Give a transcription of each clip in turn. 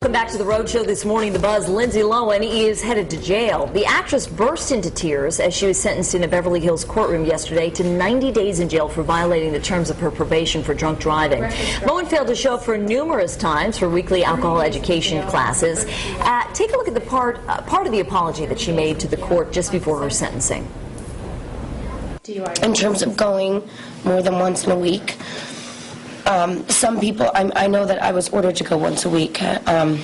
Welcome back to the Road Show this morning. The Buzz, Lindsay Lohan, is headed to jail. The actress burst into tears as she was sentenced in a Beverly Hills courtroom yesterday to 90 days in jail for violating the terms of her probation for drunk driving. Lohan failed to show up for numerous times for weekly alcohol education classes. Take a look at the part of the apology that she made to the court just before her sentencing. In terms of going more than once in a week, some people, I know that I was ordered to go once a week, and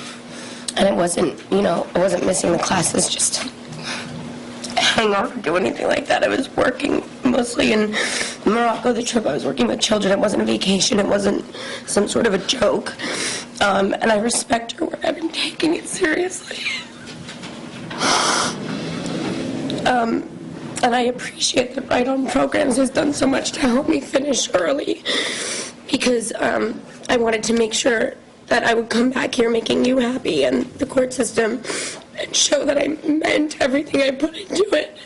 it wasn't, I wasn't missing the classes just to hang out or do anything like that. I was working mostly in Morocco, the trip. I was working with children. It wasn't a vacation. It wasn't some sort of a joke. And I respect her work. I've been taking it seriously. And I appreciate that Right On Programs has done so much to help me finish early, because I wanted to make sure that I would come back here making you happy and the court system and show that I meant everything I put into it.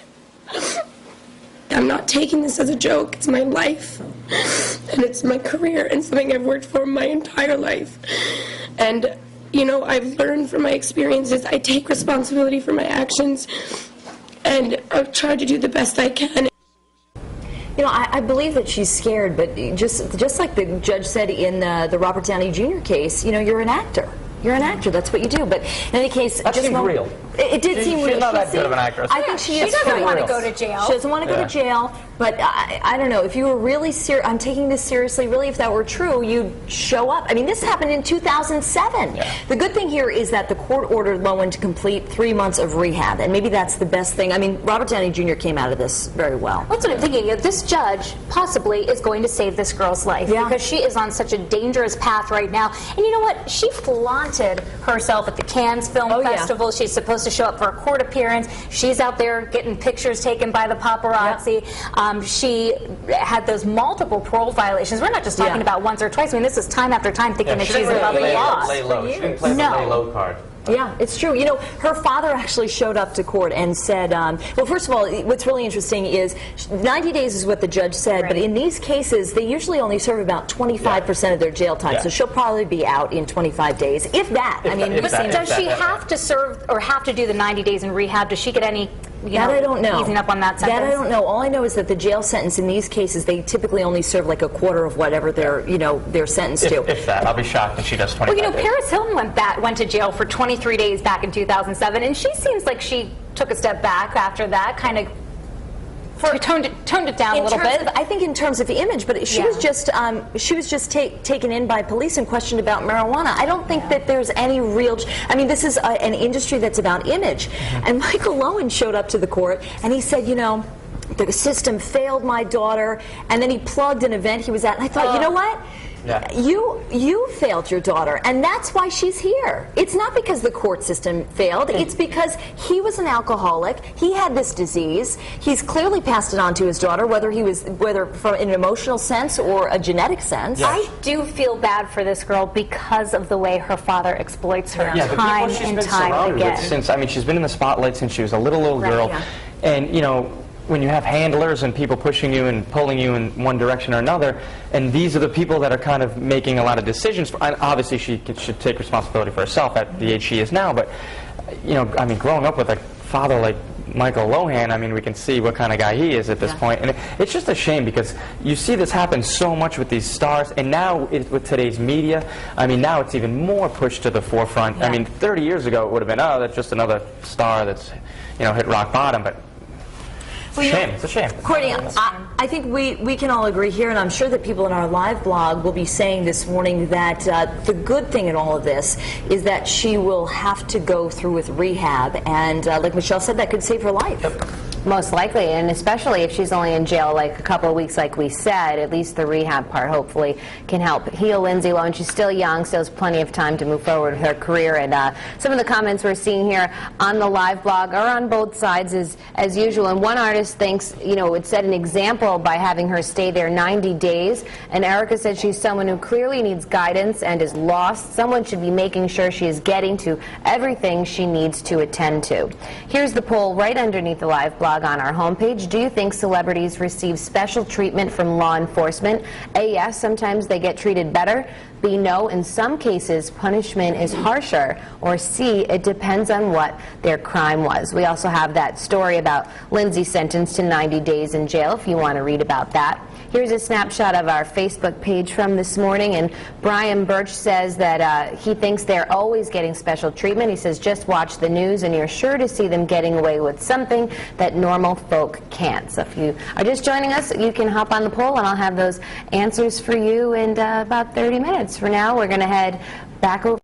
I'm not taking this as a joke. It's my life, and it's my career, and something I've worked for my entire life. And, I've learned from my experiences. I take responsibility for my actions, and I've tried to do the best I can. I believe that she's scared, but just like the judge said in the Robert Downey Jr. case, you're an actor. You're an actor. That's what you do. But in any case, that seems real. It did seem real. She's not that good of an actress. I think she is. She doesn't want to go to jail. She doesn't want to go to jail. But I don't know. If you were really serious, I'm taking this seriously. Really, if that were true, you'd show up. I mean, this happened in 2007. Yeah. The good thing here is that the court ordered Lohan to complete 3 months of rehab, and maybe that's the best thing. I mean, Robert Downey Jr. came out of this very well. That's what I'm thinking. This judge possibly is going to save this girl's life, because she is on such a dangerous path right now. And you know what? She flaunted herself at the Cannes Film Festival. Yeah. She's supposed to show up for a court appearance. She's out there getting pictures taken by the paparazzi. Yeah. She had those multiple parole violations. We're not just talking about once or twice. I mean, this is time after time thinking that she's above the law. She didn't play the lay low card. Yeah, it's true. Her father actually showed up to court and said, well, first of all, what's really interesting is 90 days is what the judge said, but in these cases, they usually only serve about 25% of their jail time, so she'll probably be out in 25 days, if that. Does she have to serve or have to do the 90 days in rehab? Does she get any I don't know. Easing up on that sentence? That I don't know. All I know is that the jail sentence in these cases, they typically only serve like a quarter of whatever they're sentenced to. If that, I'll be shocked if she does 25 days. Paris Hilton went to jail for 23 days back in 2007, and she seems like she took a step back after that, kind of toned it down a little bit. I think in terms of image, but she was just taken in by police and questioned about marijuana. I don't think that there's any real. I mean, this is an industry that's about image. And Michael Lohan showed up to the court and he said, the system failed my daughter, and then he plugged an event he was at, and I thought, you know what? Yeah. You failed your daughter, and that's why she's here. It's not because the court system failed. It's because he was an alcoholic. He had this disease. He's clearly passed it on to his daughter, whether from an emotional sense or a genetic sense. Yeah. I do feel bad for this girl because of the way her father exploits her time and time again. She's been in the spotlight since she was a little girl, and when you have handlers and people pushing you and pulling you in one direction or another, and these are the people that are kind of making a lot of decisions. Obviously, she should take responsibility for herself at the age she is now, but, growing up with a father like Michael Lohan, we can see what kind of guy he is at this point. And it's just a shame because you see this happen so much with these stars, and now with today's media, now it's even more pushed to the forefront. 30 years ago it would have been, that's just another star that's, hit rock bottom, but it's a shame. Courtney, I think we can all agree here, and I'm sure that people in our live blog will be saying this morning that the good thing in all of this is that she will have to go through with rehab, and like Michelle said, that could save her life. Yep. Most likely, and especially if she's only in jail like a couple of weeks like we said, at least the rehab part hopefully can help heal Lindsay Lohan. She's still young, still has plenty of time to move forward with her career, and some of the comments we're seeing here on the live blog are on both sides as usual, and one artist thinks, it set an example by having her stay there 90 days, and Erica said she's someone who clearly needs guidance and is lost. Someone should be making sure she is getting to everything she needs to attend to. Here's the poll right underneath the live blog on our homepage. Do you think celebrities receive special treatment from law enforcement? A, yes, sometimes they get treated better. B, no, in some cases punishment is harsher, or C, it depends on what their crime was. We also have that story about Lindsay sentenced to 90 days in jail if you want to read about that. Here's a snapshot of our Facebook page from this morning, and Brian Birch says that he thinks they're always getting special treatment. He says, just watch the news and you're sure to see them getting away with something that normal folk can't. So if you are just joining us, you can hop on the poll and I'll have those answers for you in about 30 minutes. For now, we're going to head back over